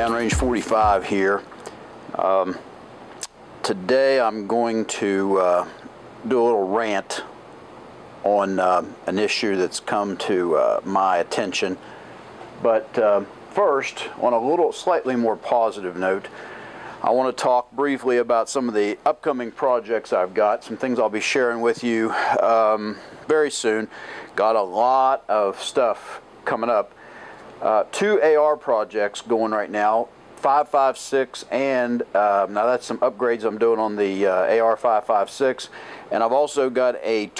Downrange 45 here. Today I'm going to do a little rant on an issue that's come to my attention. But first, on a little slightly more positive note, I want to talk briefly about some of the upcoming projects I've got, some things I'll be sharing with you very soon. Got a lot of stuff coming up. 2 AR projects going right now, 5.56 and now that's some upgrades I'm doing on the AR 5.56, and I've also got an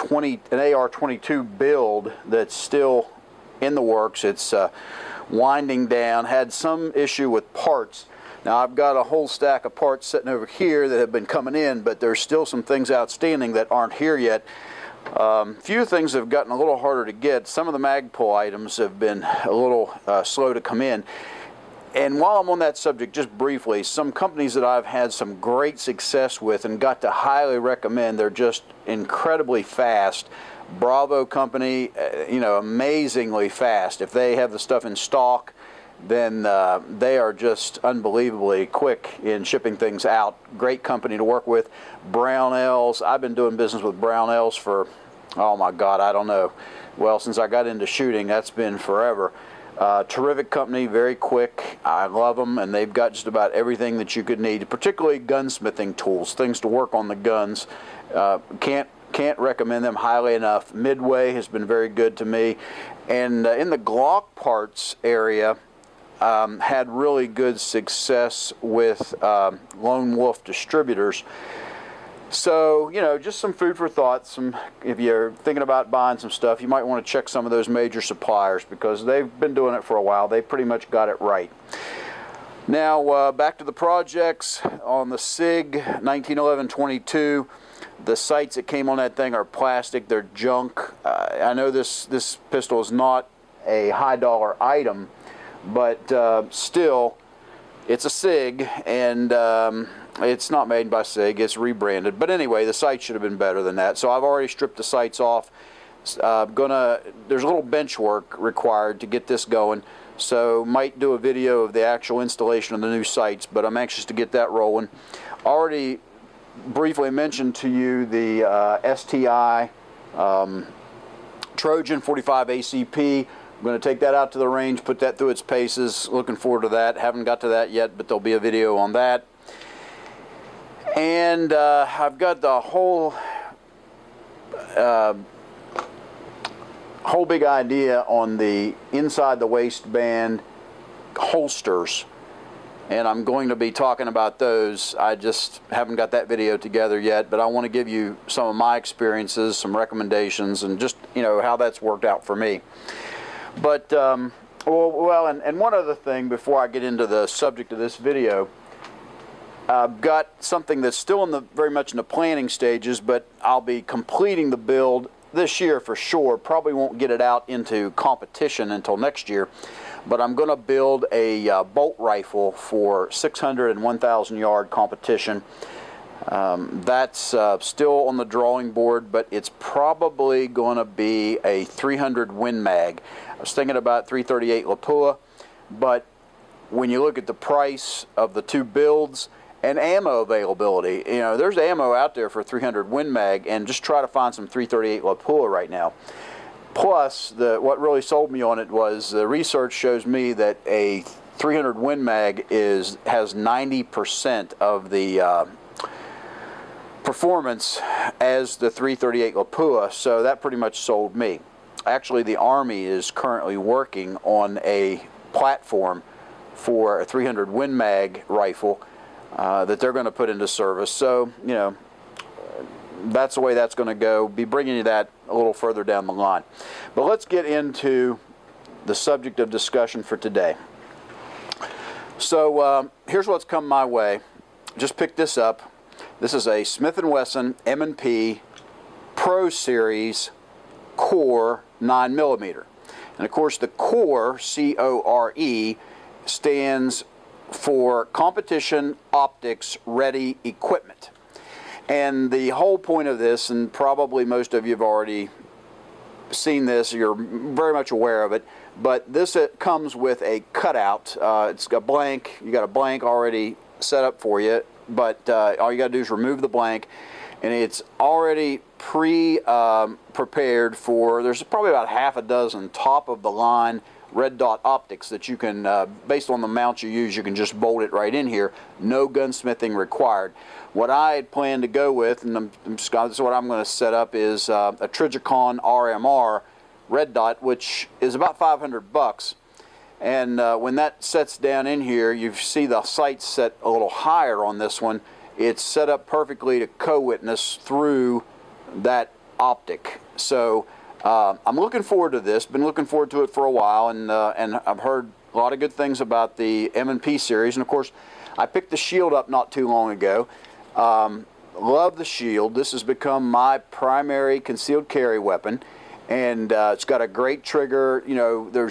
AR 22 build that's still in the works. It's winding down, had some issue with parts. Now I've got a whole stack of parts sitting over here that have been coming in, but there's still some things outstanding that aren't here yet. Few things have gotten a little harder to get. Some of the Magpul items have been a little slow to come in. And while I'm on that subject, just briefly, some companies that I've had some great success with and got to highly recommend, they're just incredibly fast. Bravo company, you know, amazingly fast. If they have the stuff in stock, then they are just unbelievably quick in shipping things out. Great company to work with. Brownells, I've been doing business with Brownells for, oh my God, I don't know. Well, since I got into shooting, that's been forever. Terrific company, very quick. I love them, and they've got just about everything that you could need, particularly gunsmithing tools, things to work on the guns. Can't recommend them highly enough. Midway has been very good to me. And in the Glock parts area, had really good success with Lone Wolf distributors. So, you know, just some food for thought. If you're thinking about buying some stuff, you might want to check some of those major suppliers because they've been doing it for a while. They pretty much got it right. Now, back to the projects. On the SIG 1911-22, the sights that came on that thing are plastic. They're junk. I know this pistol is not a high-dollar item, but still, it's a SIG, and it's not made by SIG. It's rebranded. But anyway, the sights should have been better than that. So I've already stripped the sights off. There's a little bench work required to get this going. So might do a video of the actual installation of the new sights, but I'm anxious to get that rolling. Already briefly mentioned to you the STI Trojan 45 ACP. I'm going to take that out to the range, put that through its paces. Looking forward to that. Haven't got to that yet, but there'll be a video on that. And I've got the whole big idea on the inside the waistband holsters, and I'm going to be talking about those. I just haven't got that video together yet, but I want to give you some of my experiences, some recommendations, and just, you know, how that's worked out for me. But and one other thing before I get into the subject of this video. I've got something that's still very much in the planning stages, but I'll be completing the build this year for sure. Probably won't get it out into competition until next year, but I'm going to build a bolt rifle for 600 and 1,000 yard competition. That's still on the drawing board, but it's probably going to be a 300 Win Mag. I was thinking about 338 Lapua, but when you look at the price of the 2 builds and ammo availability, you know, there's ammo out there for 300 Win Mag, and just try to find some 338 Lapua right now. Plus, what really sold me on it was the research shows me that a 300 Win Mag has 90% of the performance as the 338 Lapua, so that pretty much sold me. Actually, the Army is currently working on a platform for a 300 Win Mag rifle that they're going to put into service. So, you know, that's the way that's going to go. Be bringing you that a little further down the line. But let's get into the subject of discussion for today. So here's what's come my way. Just picked this up. This is a Smith & Wesson M&P Pro Series C.O.R.E 9mm. And of course the C.O.R.E, C-O-R-E, stands for Competition Optics Ready Equipment. And the whole point of this, and probably most of you have already seen this, you're very much aware of it. But this comes with a cutout. It's got blank. You got a blank already set up for you. But all you got to do is remove the blank, and it's already prepared for. There's probably about half a dozen top of the line red dot optics that you can, based on the mount you use, you can just bolt it right in here. No gunsmithing required. What I had planned to go with, and this is what I'm going to set up, is a Trijicon RMR red dot, which is about 500 bucks. And when that sets down in here, you see the sights set a little higher on this one. It's set up perfectly to co-witness through that optic. So I'm looking forward to this. Been looking forward to it for a while, and I've heard a lot of good things about the M&P series. And of course, I picked the Shield up not too long ago. Love the Shield. This has become my primary concealed carry weapon, and it's got a great trigger. You know,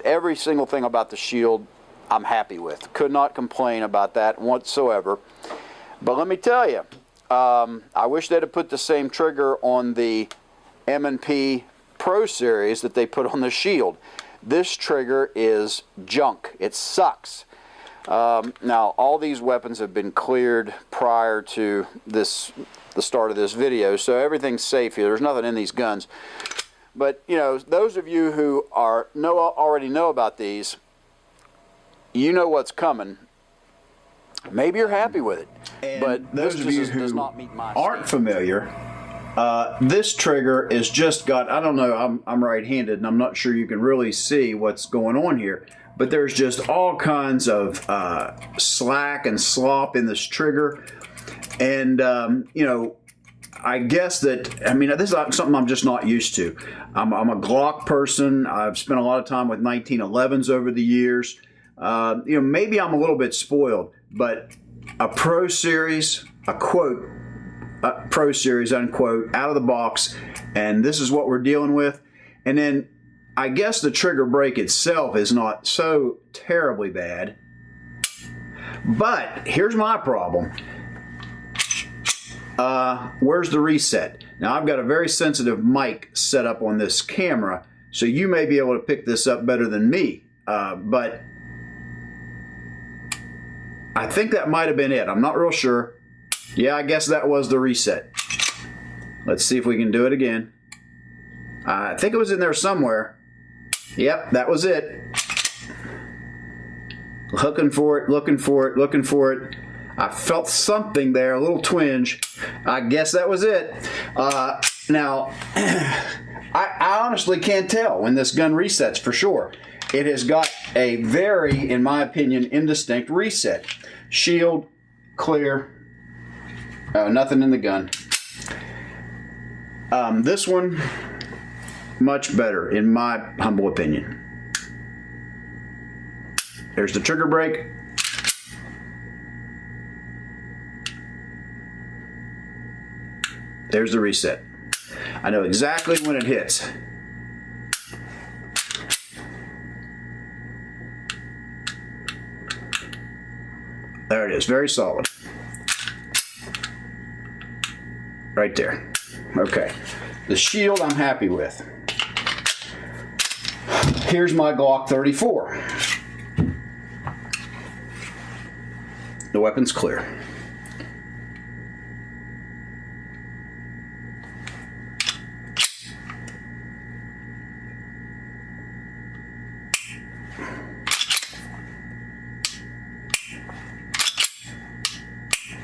every single thing about the Shield I'm happy with. Could not complain about that whatsoever. But let me tell you, I wish they'd have put the same trigger on the M&P Pro Series that they put on the Shield. This trigger is junk. It sucks. Now, all these weapons have been cleared prior to the start of this video, so everything's safe here. There's nothing in these guns. But, you know, those of you who already know about these, you know what's coming. Maybe you're happy with it. And but those of you who aren't familiar, this trigger is just got, I don't know, I'm right-handed and I'm not sure you can really see what's going on here, but there's just all kinds of slack and slop in this trigger. And, you know, I guess that, I mean, this is something I'm just not used to. I'm a Glock person. I've spent a lot of time with 1911s over the years. You know, maybe I'm a little bit spoiled, but a Pro Series, a quote, Pro Series, unquote, out of the box, and this is what we're dealing with. And then I guess the trigger break itself is not so terribly bad, but here's my problem. Where's the reset? Now, I've got a very sensitive mic set up on this camera, so you may be able to pick this up better than me, but I think that might have been it. I'm not real sure. Yeah, I guess that was the reset. Let's see if we can do it again. I think it was in there somewhere. Yep, that was it. Looking for it, looking for it, looking for it. I felt something there, a little twinge. I guess that was it. Now, I honestly can't tell when this gun resets for sure. It has got a very, in my opinion, indistinct reset. Shield, clear, nothing in the gun. This one, much better, in my humble opinion. There's the trigger break. There's the reset. I know exactly when it hits. There it is, very solid. Right there. Okay. The Shield I'm happy with. Here's my Glock 34. The weapon's clear.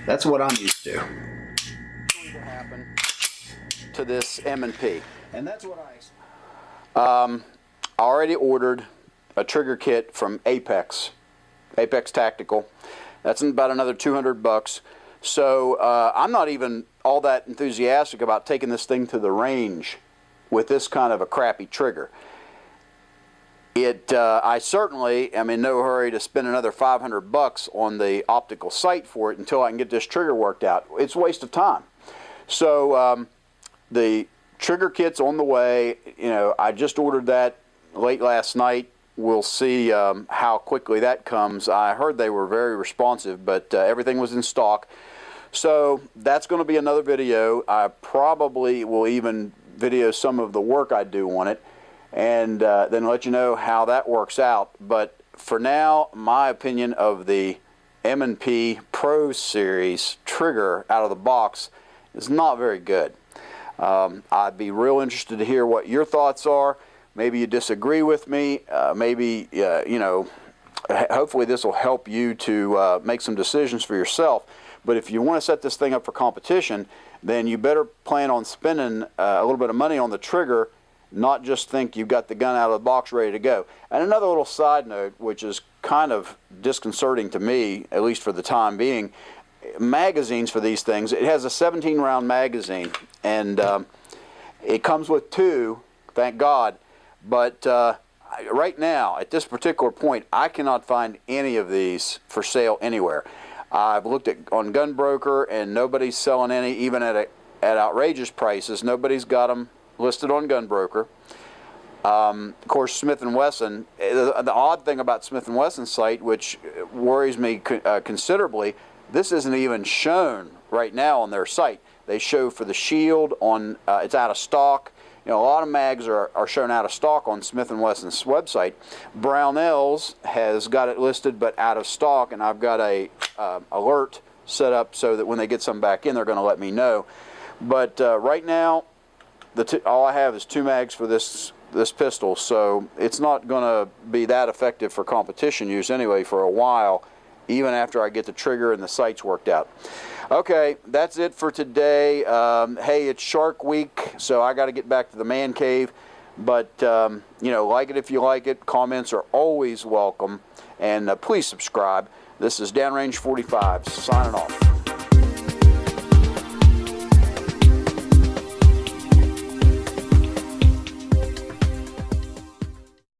That's what I'm used to. What's going to happen to this M&P? And that's what I already ordered a trigger kit from Apex Tactical. That's about another 200 bucks. So I'm not even all that enthusiastic about taking this thing to the range with this kind of a crappy trigger. I certainly am in no hurry to spend another 500 bucks on the optical sight for it until I can get this trigger worked out. It's a waste of time. So the trigger kit's on the way. You know, I just ordered that late last night. We'll see how quickly that comes. I heard they were very responsive, but everything was in stock. So that's going to be another video. I probably will even video some of the work I do on it, and then let you know how that works out. But for now, my opinion of the M&P Pro Series trigger out of the box is not very good. I'd be real interested to hear what your thoughts are. Maybe you disagree with me. Maybe, you know, hopefully this will help you to make some decisions for yourself. But if you want to set this thing up for competition, then you better plan on spending a little bit of money on the trigger, not just think you've got the gun out of the box ready to go. And another little side note, which is kind of disconcerting to me, at least for the time being, magazines for these things. It has a 17-round magazine, and it comes with 2, thank God. But right now, at this particular point, I cannot find any of these for sale anywhere. I've looked on Gunbroker, and nobody's selling any, even at outrageous prices. Nobody's got them listed on Gunbroker. Of course, Smith & Wesson, the odd thing about Smith & Wesson's site, which worries me considerably, this isn't even shown right now on their site. They show for the Shield on, it's out of stock. You know, a lot of mags are shown out of stock on Smith & Wesson's website. Brownells has got it listed but out of stock, and I've got a alert set up so that when they get some back in, they're going to let me know. But right now, all I have is 2 mags for this pistol, so it's not going to be that effective for competition use anyway for a while, even after I get the trigger and the sights worked out. Okay, that's it for today. Hey, it's Shark Week, so I got to get back to the man cave. But, you know, like it if you like it. Comments are always welcome. And please subscribe. This is Downrange 45, signing off.